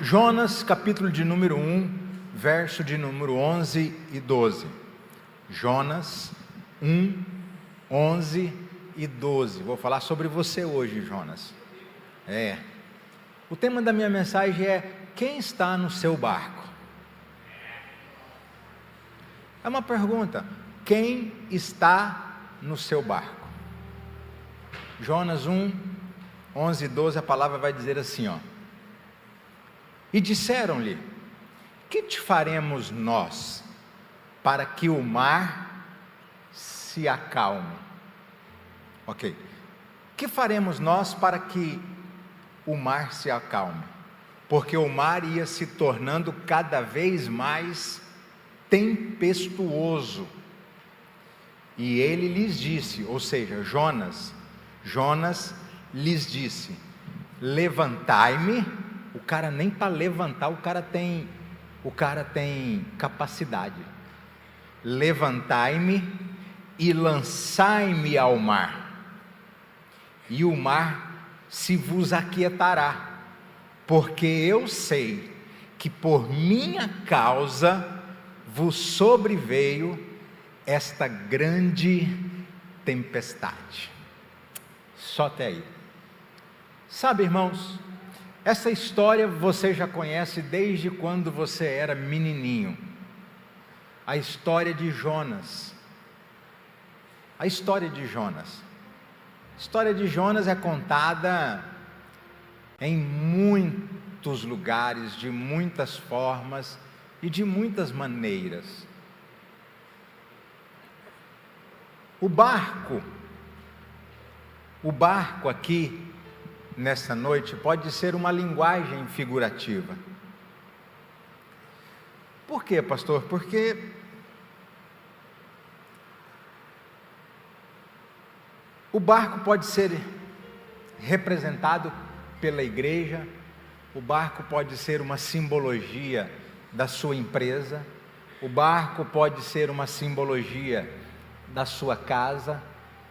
Jonas, capítulo de número 1, verso de número 11 e 12. Jonas 1, 11 e 12. Vou falar sobre você hoje, Jonas. O tema da minha mensagem é: quem está no seu barco? É uma pergunta. Quem está no seu barco? Jonas 1, 11 e 12, a palavra vai dizer assim, E disseram-lhe: que te faremos nós para que o mar se acalme? Ok. Que faremos nós para que o mar se acalme? Porque o mar ia se tornando cada vez mais tempestuoso. E ele lhes disse, ou seja, Jonas lhes disse: levantai-me. O cara nem para levantar, o cara tem capacidade. Levantai-me e lançai-me ao mar, e o mar se vos aquietará, porque eu sei que por minha causa vos sobreveio esta grande tempestade. Só até aí. Sabe, irmãos, essa história você já conhece desde quando você era menininho. A história de Jonas. A história de Jonas. A história de Jonas é contada em muitos lugares, de muitas formas e de muitas maneiras. O barco aqui, nessa noite, pode ser uma linguagem figurativa. Por quê, pastor? Porque o barco pode ser representado pela igreja, o barco pode ser uma simbologia da sua empresa, o barco pode ser uma simbologia da sua casa,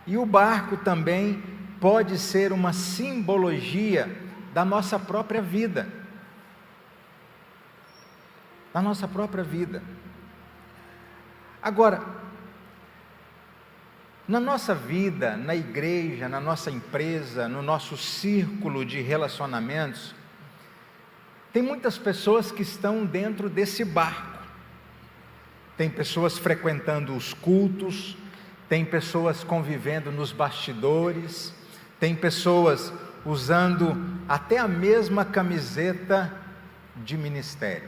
e o barco também pode ser uma simbologia da nossa própria vida. Da nossa própria vida. Agora, na nossa vida, na igreja, na nossa empresa, no nosso círculo de relacionamentos, tem muitas pessoas que estão dentro desse barco. Tem pessoas frequentando os cultos, tem pessoas convivendo nos bastidores, tem pessoas usando até a mesma camiseta de ministério.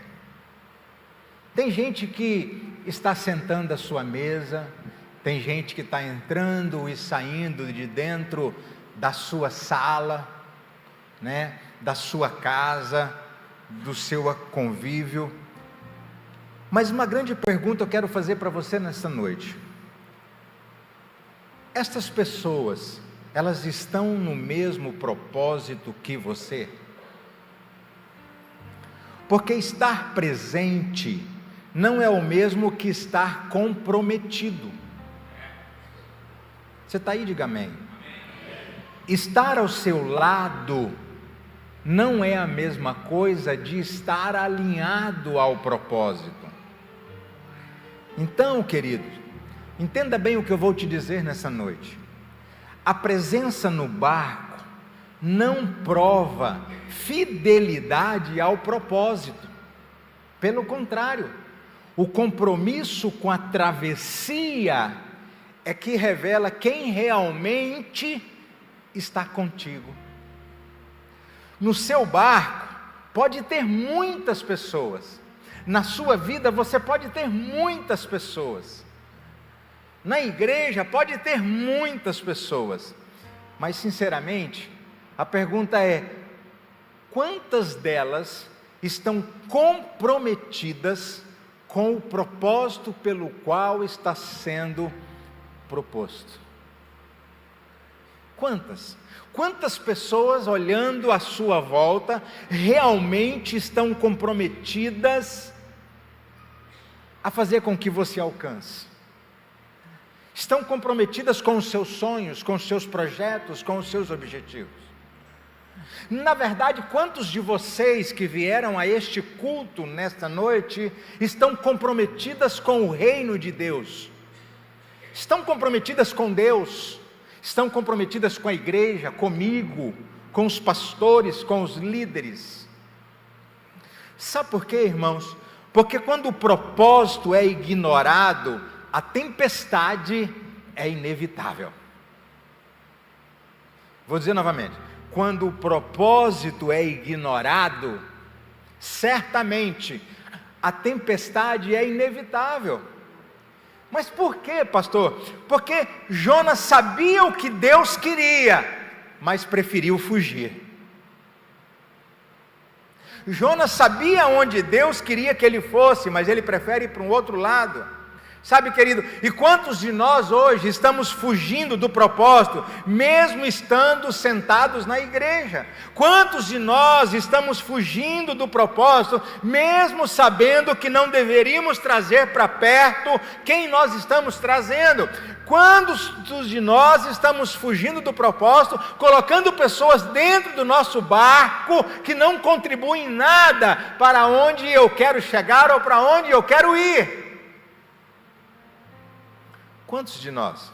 Tem gente que está sentando à sua mesa, tem gente que está entrando e saindo de dentro da sua sala, da sua casa, do seu convívio. Mas uma grande pergunta eu quero fazer para você nesta noite. Estas pessoas, elas estão no mesmo propósito que você? Porque estar presente não é o mesmo que estar comprometido. Você está aí? Diga amém. Estar ao seu lado não é a mesma coisa de estar alinhado ao propósito. Então, querido, entenda bem o que eu vou te dizer nessa noite. A presença no barco não prova fidelidade ao propósito. Pelo contrário, o compromisso com a travessia é que revela quem realmente está contigo. No seu barco pode ter muitas pessoas. Na sua vida você pode ter muitas pessoas. Na igreja pode ter muitas pessoas, mas sinceramente, a pergunta é: quantas delas estão comprometidas com o propósito pelo qual está sendo proposto? Quantas pessoas olhando à sua volta realmente estão comprometidas a fazer com que você alcance? Estão comprometidas com os seus sonhos, com os seus projetos, com os seus objetivos? Na verdade, quantos de vocês que vieram a este culto nesta noite estão comprometidas com o reino de Deus? Estão comprometidas com Deus? Estão comprometidas com a igreja, comigo, com os pastores, com os líderes? Sabe por quê, irmãos? Porque quando o propósito é ignorado, a tempestade é inevitável. Vou dizer novamente: quando o propósito é ignorado, certamente a tempestade é inevitável. Mas por quê, pastor? Porque Jonas sabia o que Deus queria, mas preferiu fugir. Jonas sabia onde Deus queria que ele fosse, mas ele prefere ir para um outro lado. Sabe, querido, e quantos de nós hoje estamos fugindo do propósito, mesmo estando sentados na igreja? Quantos de nós estamos fugindo do propósito, mesmo sabendo que não deveríamos trazer para perto quem nós estamos trazendo? Quantos de nós estamos fugindo do propósito, colocando pessoas dentro do nosso barco que não contribuem nada para onde eu quero chegar ou para onde eu quero ir? Quantos de nós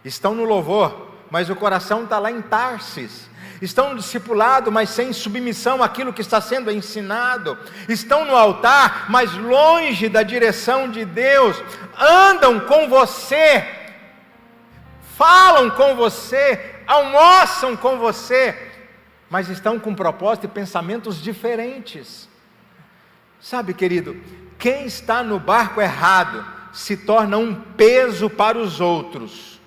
estão no louvor, mas o coração está lá em Tarsis? Estão no discipulado, mas sem submissão àquilo que está sendo ensinado? Estão no altar, mas longe da direção de Deus? Andam com você, falam com você, almoçam com você, mas estão com propósito e pensamentos diferentes. Sabe, querido, quem está no barco errado se torna um peso para os outros.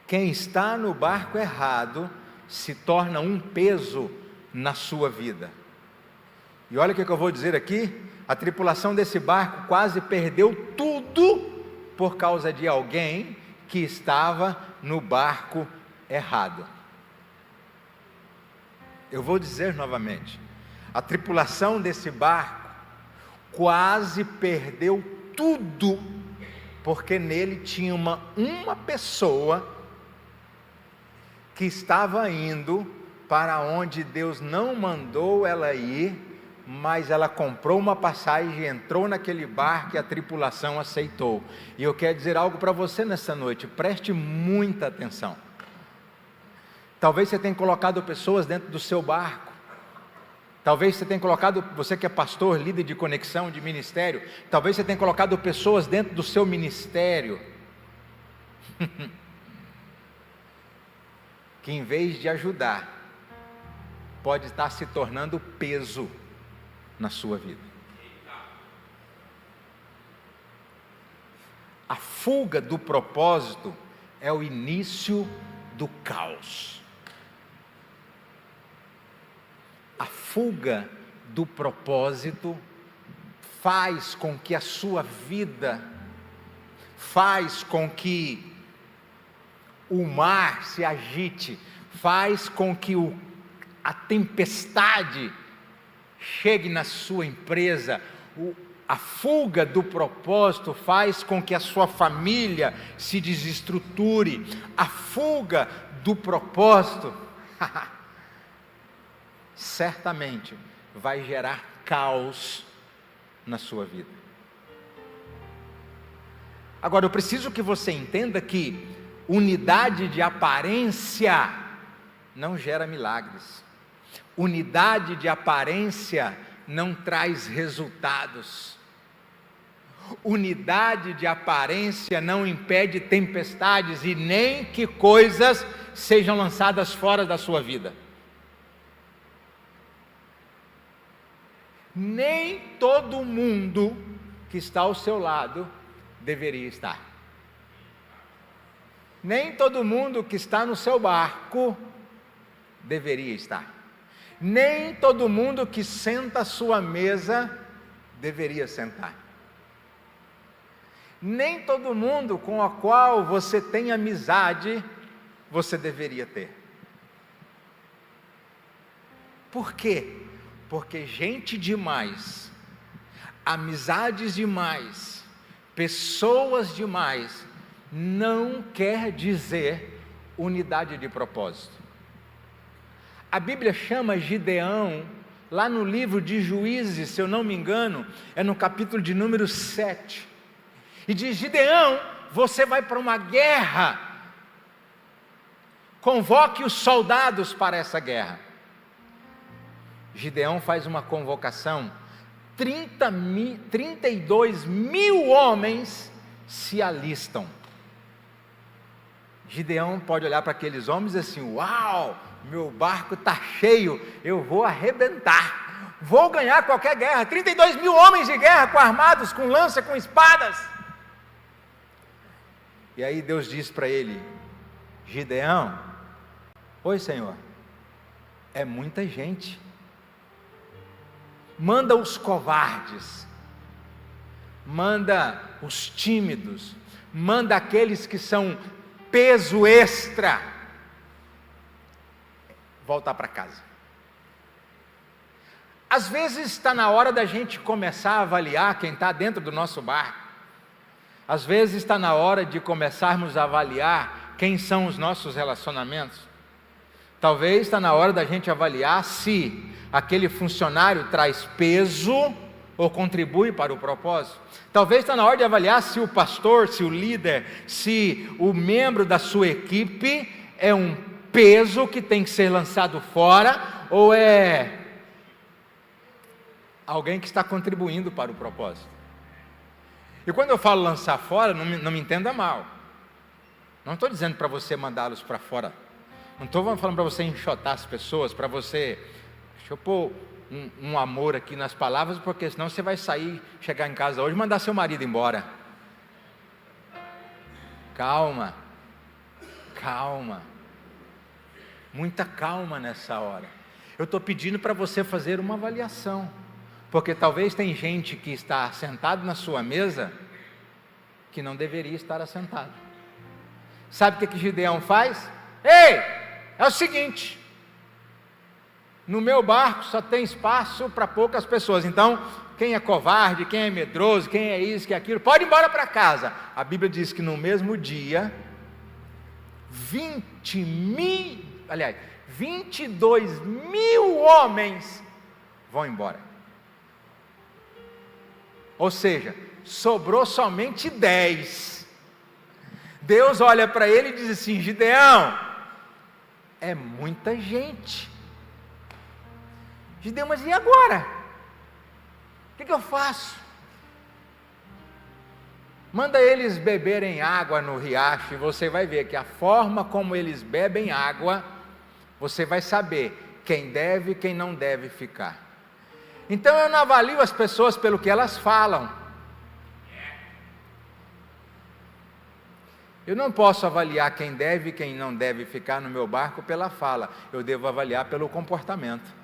Quem está no barco errado se torna um peso na sua vida. E olha o que eu vou dizer aqui: a tripulação desse barco quase perdeu tudo por causa de alguém que estava no barco errado. Eu vou dizer novamente: a tripulação desse barco quase perdeu tudo, porque nele tinha uma pessoa que estava indo para onde Deus não mandou ela ir, mas ela comprou uma passagem, entrou naquele barco e a tripulação aceitou. E eu quero dizer algo para você nessa noite: preste muita atenção. Talvez você tenha colocado pessoas dentro do seu barco. Talvez você tenha colocado, você que é pastor, líder de conexão, de ministério, talvez você tenha colocado pessoas dentro do seu ministério, que em vez de ajudar, pode estar se tornando peso na sua vida. A fuga do propósito é o início do caos. A fuga do propósito faz com que a sua vida, faz com que o mar se agite, faz com que a tempestade chegue na sua empresa. A fuga do propósito faz com que a sua família se desestruture. A fuga do propósito certamente vai gerar caos na sua vida. Agora, eu preciso que você entenda que unidade de aparência não gera milagres. Unidade de aparência não traz resultados. Unidade de aparência não impede tempestades e nem que coisas sejam lançadas fora da sua vida. Nem todo mundo que está ao seu lado deveria estar. Nem todo mundo que está no seu barco deveria estar. Nem todo mundo que senta à sua mesa deveria sentar. Nem todo mundo com o qual você tem amizade você deveria ter. Por quê? Porque gente demais, amizades demais, pessoas demais não quer dizer unidade de propósito. A Bíblia chama Gideão, lá no livro de Juízes, se eu não me engano, é no capítulo de número 7, e diz: Gideão, você vai para uma guerra, convoque os soldados para essa guerra. Gideão faz uma convocação, 32 mil homens se alistam. Gideão pode olhar para aqueles homens e dizer assim: uau, meu barco está cheio, eu vou arrebentar, vou ganhar qualquer guerra. 32 mil homens de guerra, com armados, com lança, com espadas. E aí Deus diz para ele: Gideão, oi Senhor, é muita gente, manda os covardes, manda os tímidos, manda aqueles que são peso extra, voltar para casa. Às vezes está na hora da gente começar a avaliar quem está dentro do nosso barco. Às vezes está na hora de começarmos a avaliar quem são os nossos relacionamentos. Talvez está na hora da gente avaliar se aquele funcionário traz peso ou contribui para o propósito. Talvez está na hora de avaliar se o pastor, se o líder, se o membro da sua equipe é um peso que tem que ser lançado fora, ou é alguém que está contribuindo para o propósito. E quando eu falo lançar fora, não me entenda mal. Não estou dizendo para você mandá-los para fora. Não estou falando para você enxotar as pessoas, para você... Deixa eu pôr um amor aqui nas palavras, porque senão você vai sair, chegar em casa hoje e mandar seu marido embora. Calma. Calma. Muita calma nessa hora. Eu estou pedindo para você fazer uma avaliação, porque talvez tem gente que está sentado na sua mesa que não deveria estar assentado. Sabe o que Gideão faz? Ei, é o seguinte: no meu barco só tem espaço para poucas pessoas, então quem é covarde, quem é medroso, quem é isso, quem é aquilo, pode ir embora para casa. A Bíblia diz que no mesmo dia 22 mil homens vão embora. Ou seja, sobrou somente 10. Deus olha para ele e diz assim: Gideão, é muita gente. Gideão, mas e agora? O que eu faço? Manda eles beberem água no riacho, e você vai ver que a forma como eles bebem água, você vai saber quem deve e quem não deve ficar. Então eu não avalio as pessoas pelo que elas falam. Eu não posso avaliar quem deve e quem não deve ficar no meu barco pela fala. Eu devo avaliar pelo comportamento.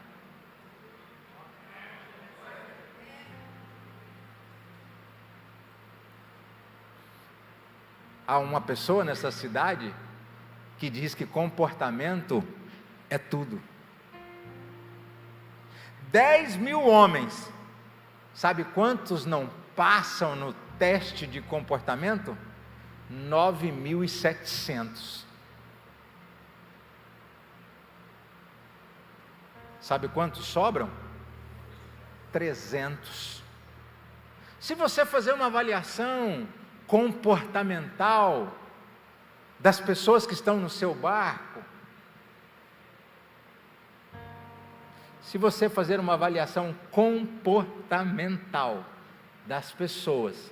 Há uma pessoa nessa cidade que diz que comportamento é tudo. 10 mil homens, sabe quantos não passam no teste de comportamento? 9.700. Sabe quantos sobram? 300. Se você fazer uma avaliação comportamental das pessoas que estão no seu barco, se você fazer uma avaliação comportamental das pessoas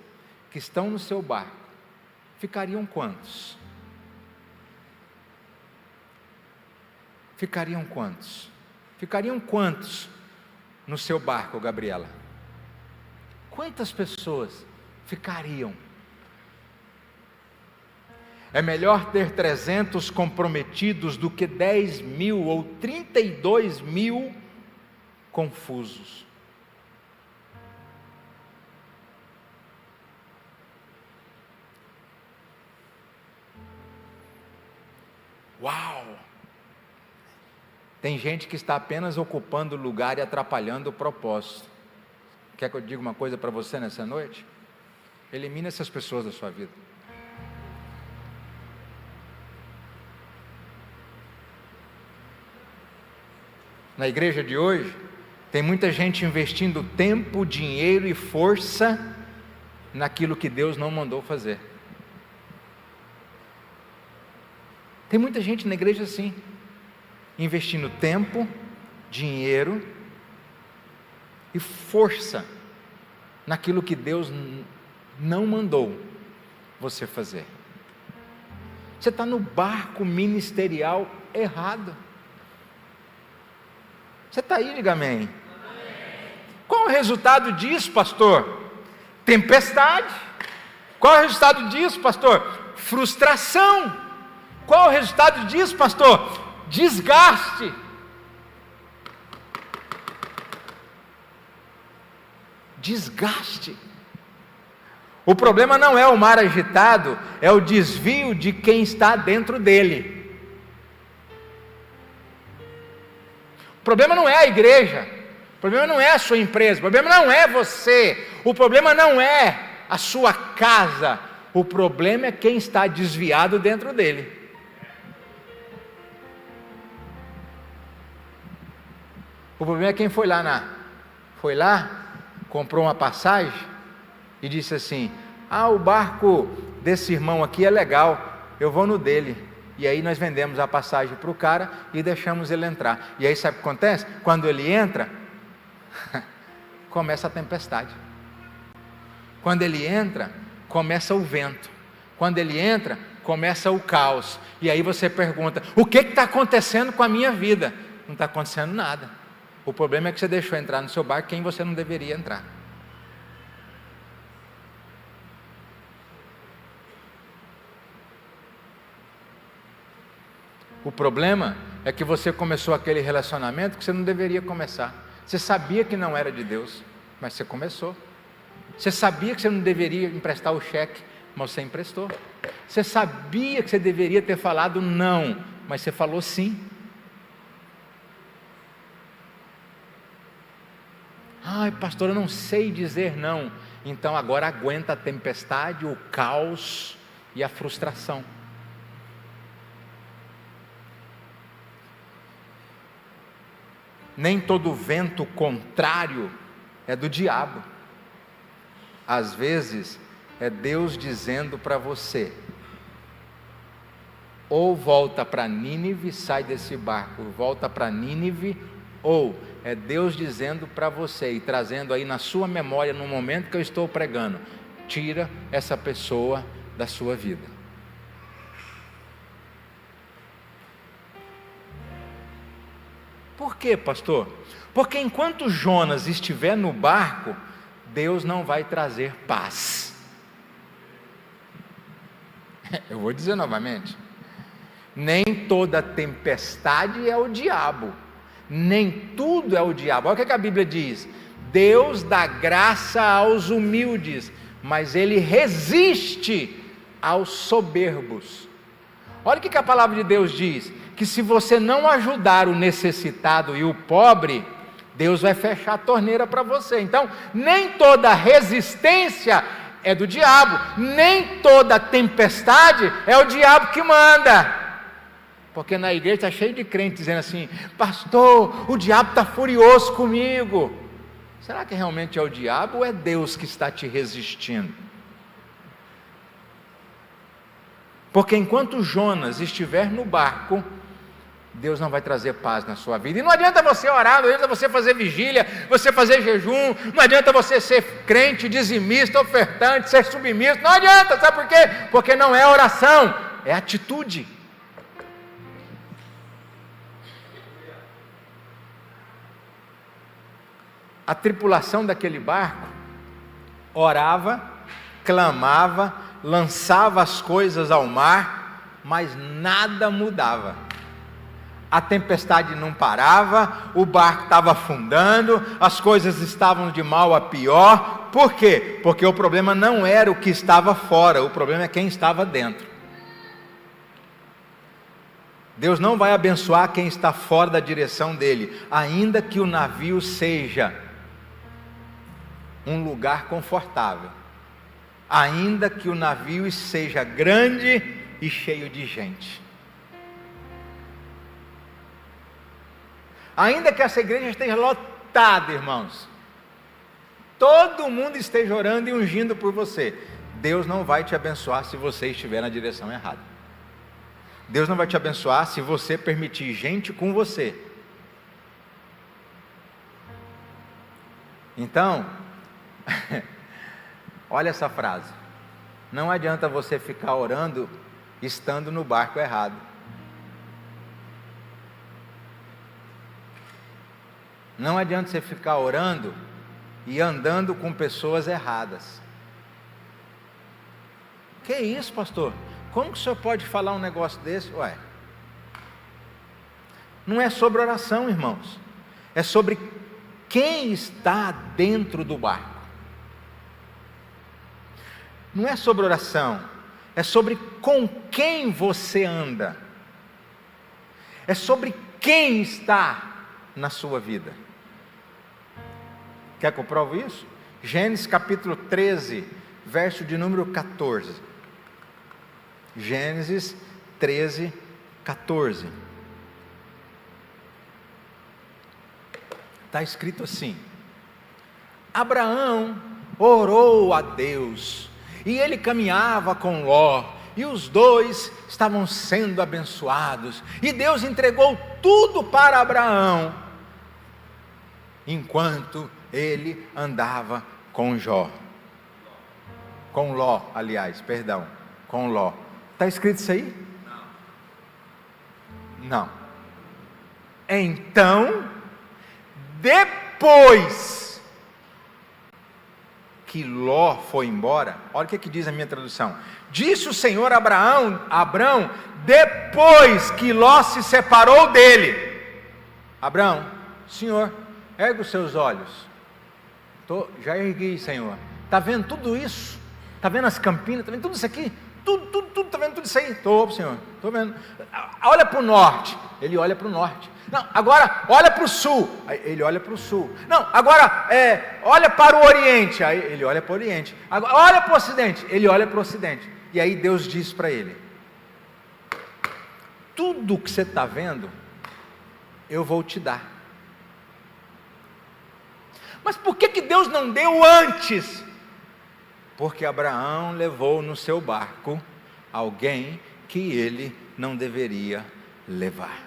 que estão no seu barco, ficariam quantos? Ficariam quantos? Ficariam quantos no seu barco, Gabriela? Quantas pessoas ficariam? É melhor ter 300 comprometidos do que 10 mil ou 32 mil confusos. Uau! Tem gente que está apenas ocupando o lugar e atrapalhando o propósito. Quer que eu diga uma coisa para você nessa noite? Elimina essas pessoas da sua vida. Na igreja de hoje, tem muita gente investindo tempo, dinheiro e força naquilo que Deus não mandou fazer. Tem muita gente na igreja assim, investindo tempo, dinheiro e força naquilo que Deus não mandou você fazer. Você está no barco ministerial errado. Você está aí, diga amém. Qual é o resultado disso, pastor? Tempestade. Qual é o resultado disso, pastor? Frustração. Qual é o resultado disso, pastor? Desgaste. Desgaste. O problema não é o mar agitado, é o desvio de quem está dentro dele. O problema não é a igreja, o problema não é a sua empresa, o problema não é você, o problema não é a sua casa, o problema é quem está desviado dentro dele. O problema é quem foi lá, comprou uma passagem e disse assim: o barco desse irmão aqui é legal, eu vou no dele. E aí nós vendemos a passagem para o cara e deixamos ele entrar. E aí sabe o que acontece? Quando ele entra, começa a tempestade. Quando ele entra, começa o vento. Quando ele entra, começa o caos. E aí você pergunta: o que está acontecendo com a minha vida? Não está acontecendo nada. O problema é que você deixou entrar no seu barco quem você não deveria entrar. O problema é que você começou aquele relacionamento que você não deveria começar. Você sabia que não era de Deus, mas você começou. Você sabia que você não deveria emprestar o cheque, mas você emprestou. Você sabia que você deveria ter falado não, mas você falou sim. Ai, pastor, eu não sei dizer não. Então agora aguenta a tempestade, o caos e a frustração. Nem todo vento contrário é do diabo. Às vezes é Deus dizendo para você: ou volta para Nínive, sai desse barco, volta para Nínive, ou é Deus dizendo para você e trazendo aí na sua memória, no momento que eu estou pregando: tira essa pessoa da sua vida. Por quê, pastor? Porque enquanto Jonas estiver no barco, Deus não vai trazer paz. Eu vou dizer novamente: nem toda tempestade é o diabo, nem tudo é o diabo. Olha o que a Bíblia diz: Deus dá graça aos humildes, mas Ele resiste aos soberbos. Olha o que a palavra de Deus diz: que se você não ajudar o necessitado e o pobre, Deus vai fechar a torneira para você. Então, nem toda resistência é do diabo, nem toda tempestade é o diabo que manda. Porque na igreja está cheio de crentes dizendo assim: pastor, o diabo está furioso comigo. Será que realmente é o diabo ou é Deus que está te resistindo? Porque enquanto Jonas estiver no barco, Deus não vai trazer paz na sua vida. E não adianta você orar, não adianta você fazer vigília, você fazer jejum, não adianta você ser crente, dizimista, ofertante, ser submisso, não adianta, sabe por quê? Porque não é oração, é atitude. A tripulação daquele barco orava, clamava, lançava as coisas ao mar, mas nada mudava. A tempestade não parava, o barco estava afundando, as coisas estavam de mal a pior. Por quê? Porque o problema não era o que estava fora, o problema é quem estava dentro. Deus não vai abençoar quem está fora da direção dele, ainda que o navio seja um lugar confortável. ainda que o navio seja grande e cheio de gente. Ainda que essa igreja esteja lotada, irmãos, todo mundo esteja orando e ungindo por você, Deus não vai te abençoar se você estiver na direção errada. Deus não vai te abençoar se você permitir gente com você. Então, olha essa frase: não adianta você ficar orando estando no barco errado. Não adianta você ficar orando e andando com pessoas erradas. Que isso, pastor? Como que o senhor pode falar um negócio desse? Ué, não é sobre oração, irmãos, é sobre quem está dentro do barco. Não é sobre oração, é sobre com quem você anda, é sobre quem está na sua vida. Quer que eu prove isso? Gênesis capítulo 13, verso de número 14. Gênesis 13, 14. Está escrito assim: Abraão orou a Deus, e ele caminhava com Ló, e os dois estavam sendo abençoados, e Deus entregou tudo para Abraão, enquanto ele andava com Ló, com Ló. Está escrito isso aí? Não. Então, depois que Ló foi embora, olha o que diz a minha tradução: disse o Senhor a Abrão, depois que Ló se separou dele: Abrão, Senhor, ergue os seus olhos. Já ergui, Senhor. Está vendo tudo isso? Está vendo as campinas? Está vendo tudo isso aqui? Tudo, está vendo tudo isso aí? Estou, Senhor, estou vendo. Olha para o norte. Ele olha para o norte. Não, agora olha para o sul. Aí ele olha para o sul. Não, agora olha para o oriente. Aí ele olha para o oriente. Agora olha para o ocidente. Ele olha para o ocidente. E aí Deus diz para ele: tudo que você está vendo, eu vou te dar. Mas por que Deus não deu antes? Porque Abraão levou no seu barco alguém que ele não deveria levar.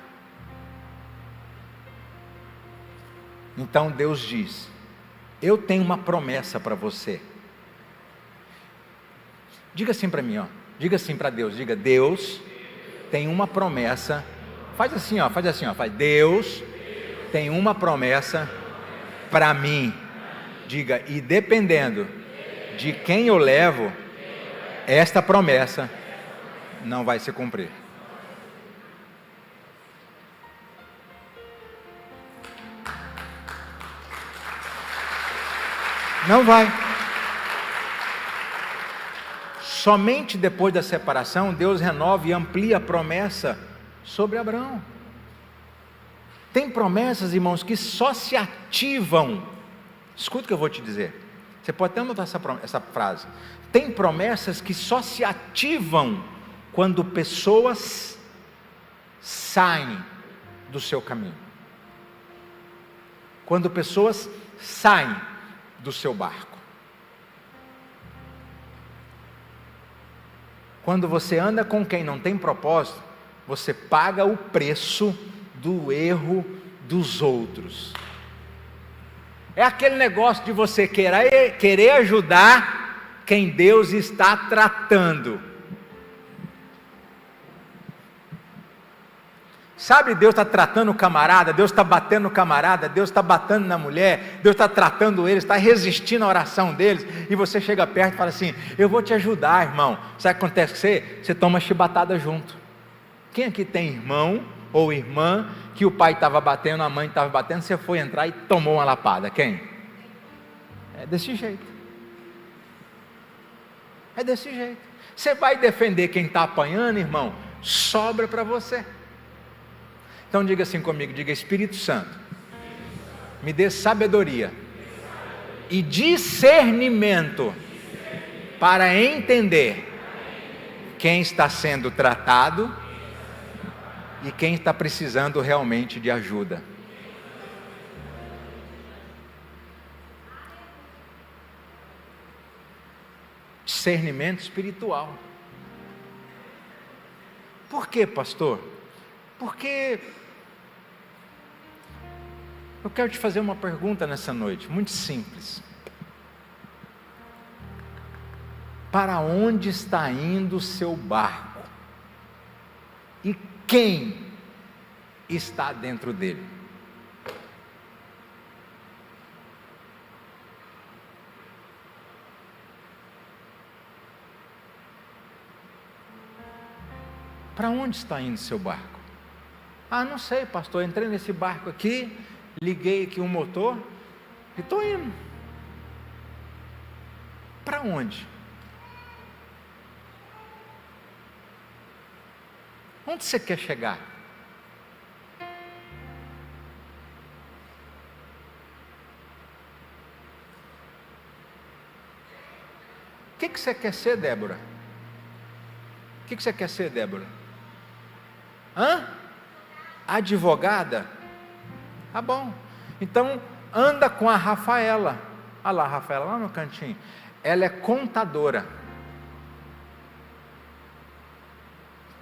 Então Deus diz: eu tenho uma promessa para você. Diga assim para mim, diga assim para Deus, diga: Deus tem uma promessa. Faz assim, faz. Deus tem uma promessa para mim. Diga: e dependendo de quem eu levo, esta promessa não vai se cumprir. Não vai. Somente depois da separação, Deus renova e amplia a promessa sobre Abraão. Tem promessas, irmãos, que só se ativam. Escuta o que eu vou te dizer. Você pode até anotar essa frase. Tem promessas que só se ativam quando pessoas saem do seu caminho. Quando pessoas saem do seu barco. Quando você anda com quem não tem propósito, você paga o preço do erro dos outros. É aquele negócio de você querer ajudar quem Deus está tratando. Sabe, Deus está tratando o camarada, Deus está batendo no camarada, Deus está batendo na mulher, Deus está tratando eles, está resistindo à oração deles, e você chega perto e fala assim: eu vou te ajudar, irmão. Sabe o que acontece com você? Você toma chibatada junto. Quem aqui tem irmão ou irmã que o pai estava batendo, a mãe estava batendo, você foi entrar e tomou uma lapada? Quem? É desse jeito. É desse jeito. Você vai defender quem está apanhando, irmão? Sobra para você. Então diga assim comigo, diga: Espírito Santo, me dê sabedoria e discernimento para entender quem está sendo tratado e quem está precisando realmente de ajuda. Discernimento espiritual. Por quê, pastor? Porque eu quero te fazer uma pergunta nessa noite, muito simples. Para onde está indo o seu barco? E quem está dentro dele? Para onde está indo o seu barco? Ah, não sei, pastor, entrei nesse barco aqui, liguei aqui um motor e estou indo. Para onde? Onde você quer chegar? O que você quer ser, Débora? O que você quer ser, Débora? Advogada? Tá bom. Então, anda com a Rafaela. Olha lá a Rafaela, lá no cantinho. Ela é contadora.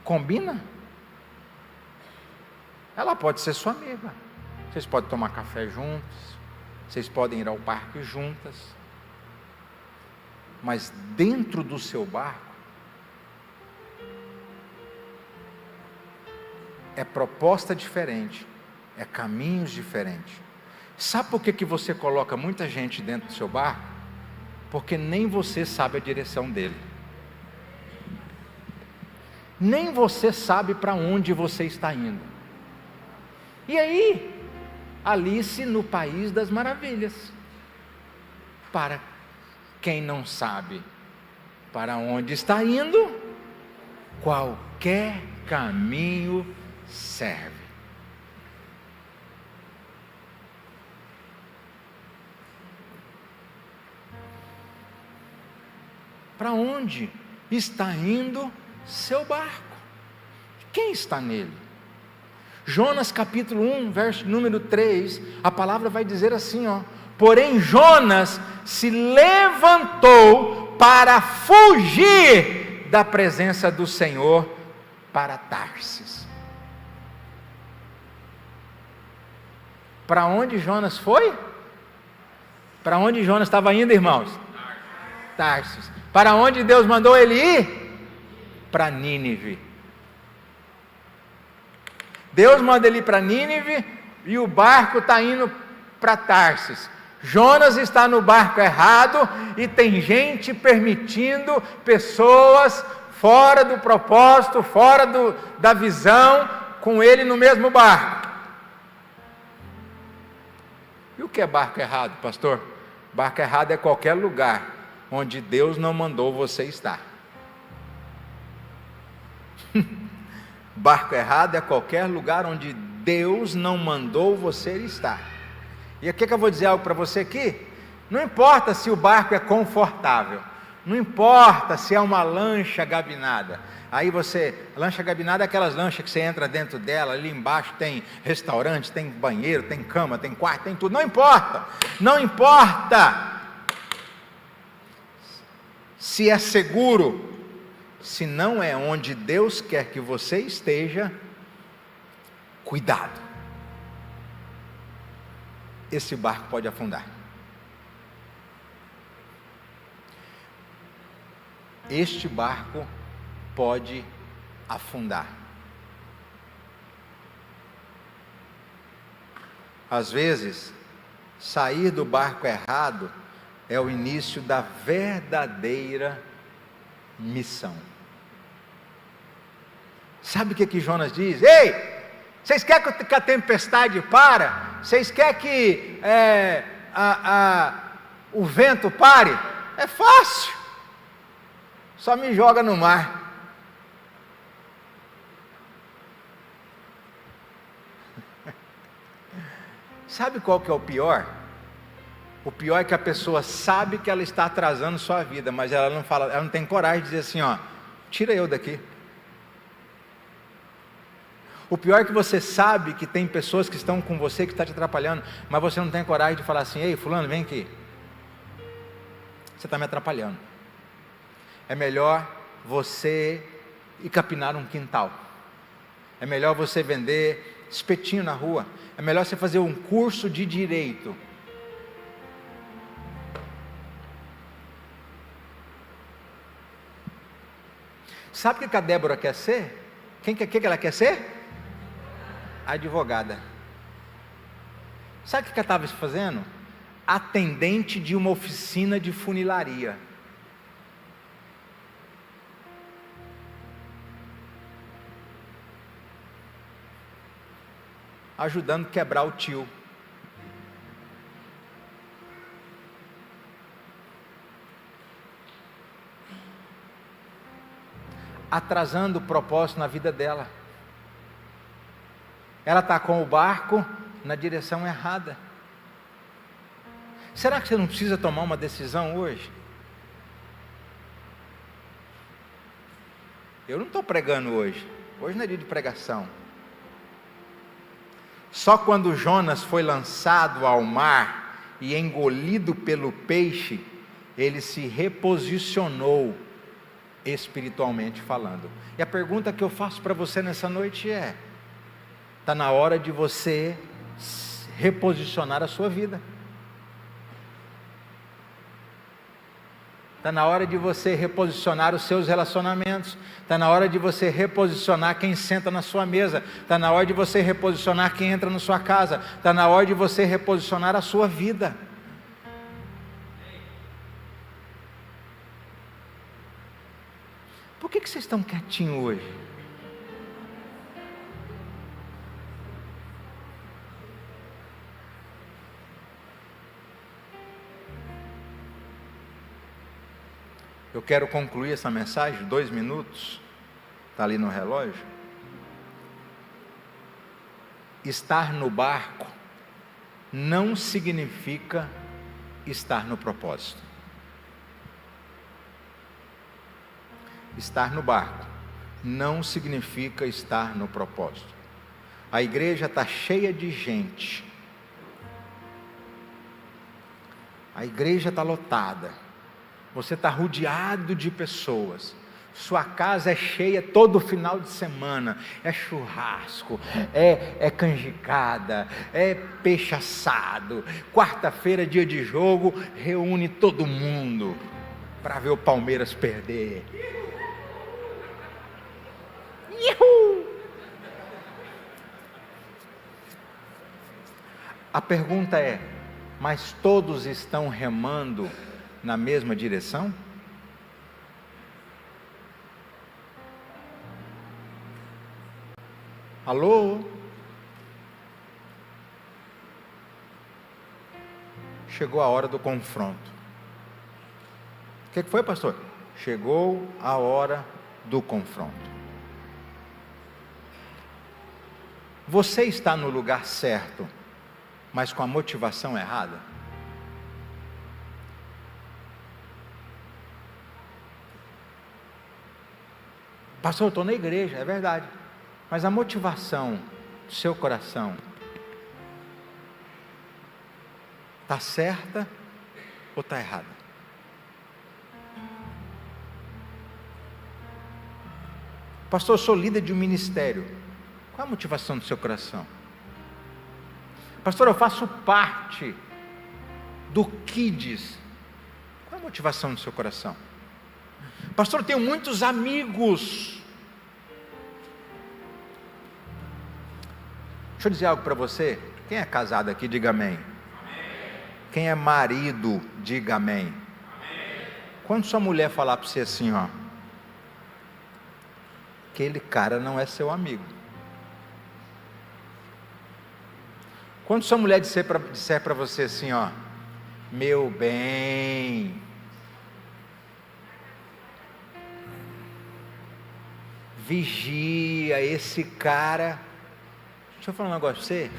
Combina? Ela pode ser sua amiga. Vocês podem tomar café juntos. Vocês podem ir ao parque juntas. Mas dentro do seu barco, é proposta diferente, é caminhos diferentes. Sabe por que você coloca muita gente dentro do seu barco? Porque nem você sabe a direção dele. Nem você sabe para onde você está indo. E aí, Alice no País das Maravilhas. Para quem não sabe para onde está indo, qualquer caminho serve. Para onde está indo seu barco? Quem está nele? Jonas capítulo 1, verso número 3, a palavra vai dizer assim, porém Jonas se levantou para fugir da presença do Senhor para Tarsis. Para onde Jonas foi? Para onde Jonas estava indo, irmãos? Tarsis. Para onde Deus mandou ele ir? Para Nínive. Deus manda ele ir para Nínive e o barco está indo para Tarsis. Jonas está no barco errado e tem gente permitindo pessoas fora do propósito, fora da visão, com ele no mesmo barco. E o que é barco errado, pastor? Barco errado é qualquer lugar onde Deus não mandou você estar. Barco errado é qualquer lugar onde Deus não mandou você estar. E aqui que eu vou dizer algo para você aqui. Não importa se o barco é confortável, não importa se é uma lancha gabinada. Aí lancha gabinada é aquelas lanchas que você entra dentro dela, ali embaixo tem restaurante, tem banheiro, tem cama, tem quarto, tem tudo. Não importa, não importa se é seguro, se não é onde Deus quer que você esteja, cuidado. Esse barco pode afundar. Este barco pode afundar. Às vezes, sair do barco errado é o início da verdadeira missão. Sabe o que Jonas diz? Ei, vocês querem que a tempestade pare? Vocês querem que o vento pare? É fácil. Só me joga no mar. Sabe qual que é o pior? O pior é que a pessoa sabe que ela está atrasando sua vida, mas ela não fala, ela não tem coragem de dizer assim, ó, tira eu daqui. O pior é que você sabe que tem pessoas que estão com você, que estão te atrapalhando, mas você não tem coragem de falar assim, ei fulano, vem aqui. Você está me atrapalhando. É melhor você ir capinar um quintal. É melhor você vender espetinho na rua. É melhor você fazer um curso de direito. Sabe o que a Débora quer ser? Que ela quer ser? Advogada. Sabe o que ela estava fazendo? Atendente de uma oficina de funilaria. Ajudando a quebrar o tio. Atrasando o propósito na vida dela. Ela está com o barco na direção errada. Será que você não precisa tomar uma decisão hoje? Eu não estou pregando hoje. Hoje não é dia de pregação. Só quando Jonas foi lançado ao mar e engolido pelo peixe, ele se reposicionou espiritualmente falando. E a pergunta que eu faço para você nessa noite é: está na hora de você reposicionar a sua vida. Está na hora de você reposicionar os seus relacionamentos. Está na hora de você reposicionar quem senta na sua mesa. Está na hora de você reposicionar quem entra na sua casa. Está na hora de você reposicionar a sua vida. Por que vocês estão quietinhos hoje? Eu quero concluir essa mensagem, 2 minutos, está ali no relógio. Estar no barco não significa estar no propósito. Estar no barco não significa estar no propósito. A igreja está cheia de gente. A igreja está lotada. Você está rodeado de pessoas. Sua casa é cheia todo final de semana. É churrasco, é canjicada, é peixe assado. Quarta-feira, dia de jogo, reúne todo mundo para ver o Palmeiras perder. Uhul! A pergunta é: mas todos estão remando na mesma direção? Alô? Chegou a hora do confronto. O que foi, pastor? Chegou a hora do confronto. Você está no lugar certo, mas com a motivação errada? Pastor, eu estou na igreja, é verdade, mas a motivação do seu coração está certa ou está errada? Pastor, eu sou líder de um ministério. Qual a motivação do seu coração? Pastor, eu faço parte do Kids. Qual a motivação do seu coração? Pastor, eu tenho muitos amigos. Deixa eu dizer algo para você. Quem é casado aqui, diga amém. Quem é marido, diga amém. Quando sua mulher falar para você assim, ó, aquele cara não é seu amigo. Quando sua mulher disser para você assim, ó, meu bem, vigia esse cara. Deixa eu falar um negócio para você.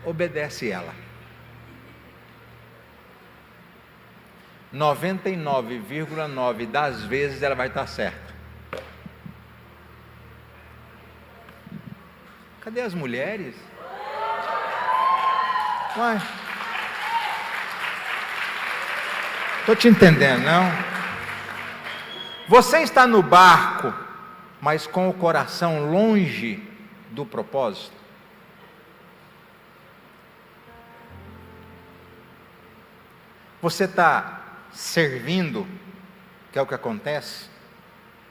Obedece ela. 99,9 das vezes ela vai estar certa. Cadê as mulheres? Uai, estou te entendendo, não? Você está no barco, mas com o coração longe do propósito. Você está servindo, que é o que acontece,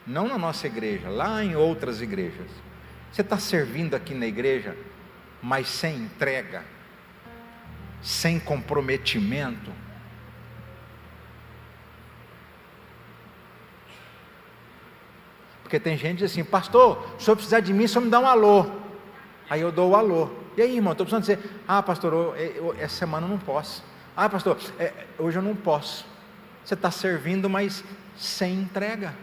não na nossa igreja, lá em outras igrejas. Você está servindo aqui na igreja, mas sem entrega, sem comprometimento. Porque tem gente assim, pastor, se o senhor precisar de mim, só me dá um alô. Aí eu dou o alô. E aí, irmão, estou precisando dizer, pastor, essa semana eu não posso. Pastor, hoje eu não posso. Você está servindo, mas sem entrega.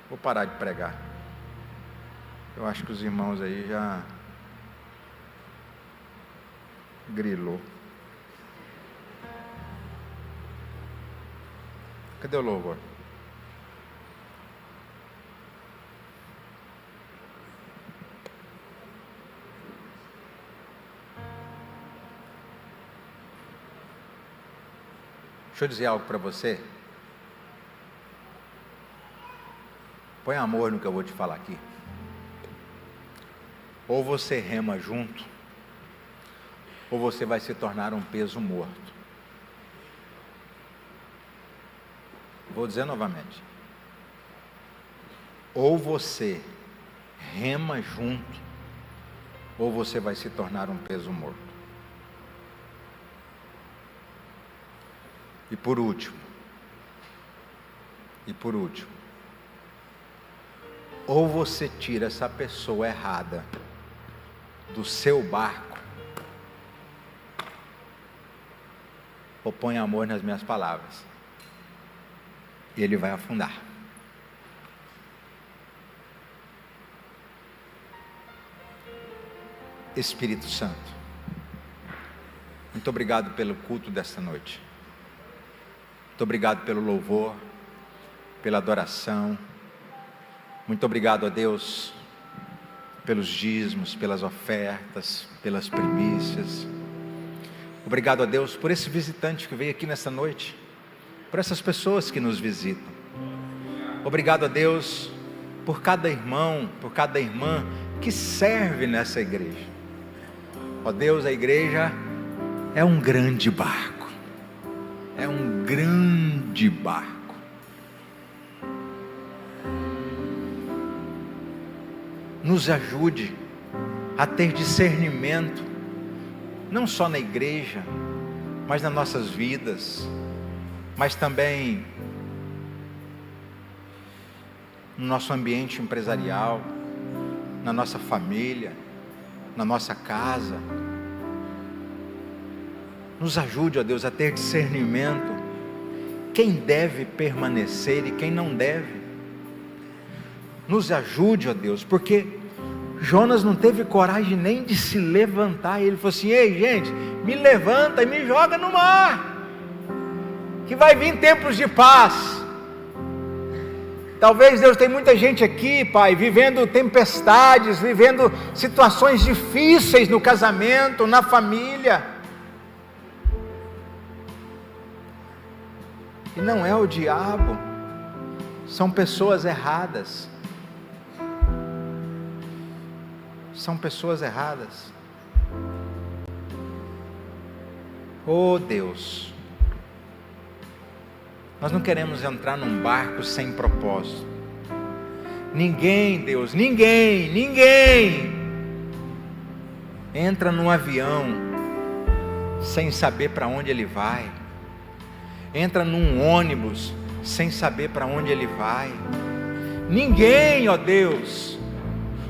Vou parar de pregar. Eu acho que os irmãos aí já grilou. Cadê o louvor? Deixa eu dizer algo para você. Põe amor no que eu vou te falar aqui. Ou você rema junto, ou você vai se tornar um peso morto. Vou dizer novamente. Ou você rema junto, ou você vai se tornar um peso morto. E por último, ou você tira essa pessoa errada do seu barco, ou põe amor nas minhas palavras, e ele vai afundar. Espírito Santo, muito obrigado pelo culto desta noite. Muito obrigado pelo louvor, pela adoração. Muito obrigado a Deus pelos dízimos, pelas ofertas, pelas primícias. Obrigado a Deus por esse visitante que veio aqui nessa noite, por essas pessoas que nos visitam. Obrigado a Deus por cada irmão, por cada irmã que serve nessa igreja. Ó Deus, a igreja é um grande barco. É um grande barco. Nos ajude a ter discernimento, não só na igreja, mas nas nossas vidas, mas também no nosso ambiente empresarial, na nossa família, na nossa casa. Nos ajude, ó Deus, a ter discernimento, quem deve permanecer e quem não deve. Nos ajude, ó Deus, porque Jonas não teve coragem nem de se levantar. Ele falou assim: ei gente, me levanta e me joga no mar, que vai vir tempos de paz. Talvez Deus tem muita gente aqui, Pai, vivendo tempestades, vivendo situações difíceis no casamento, na família. E não é o diabo, são pessoas erradas. São pessoas erradas. Oh Deus, nós não queremos entrar num barco sem propósito. Ninguém, Deus, ninguém entra num avião sem saber para onde ele vai. Entra num ônibus sem saber para onde ele vai. Ninguém, ó Deus,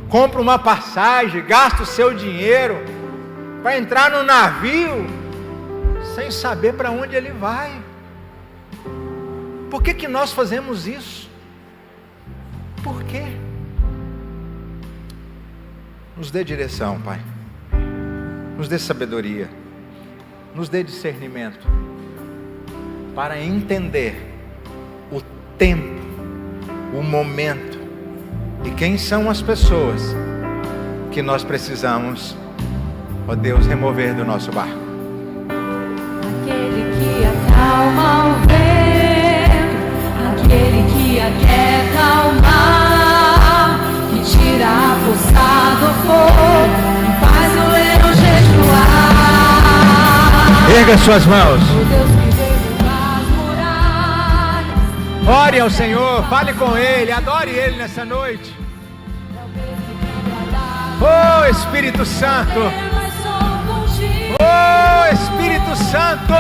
compra uma passagem, gasta o seu dinheiro para entrar no navio sem saber para onde ele vai. Por que nós fazemos isso? Por quê? Nos dê direção, Pai. nos dê sabedoria, nos dê discernimento, para entender o tempo, o momento, e quem são as pessoas que nós precisamos, ó Deus, remover do nosso barco. Aquele que acalma o vento, aquele que aquieta o mar, que tira a força do fogo e faz o leão jejuar. Erga suas mãos. O Deus que derruba as muralhas. Ore ao Senhor, fale com Ele, adore Ele nessa noite. Oh Espírito Santo, oh Espírito Santo,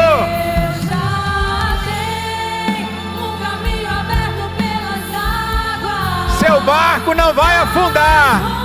seu barco não vai afundar.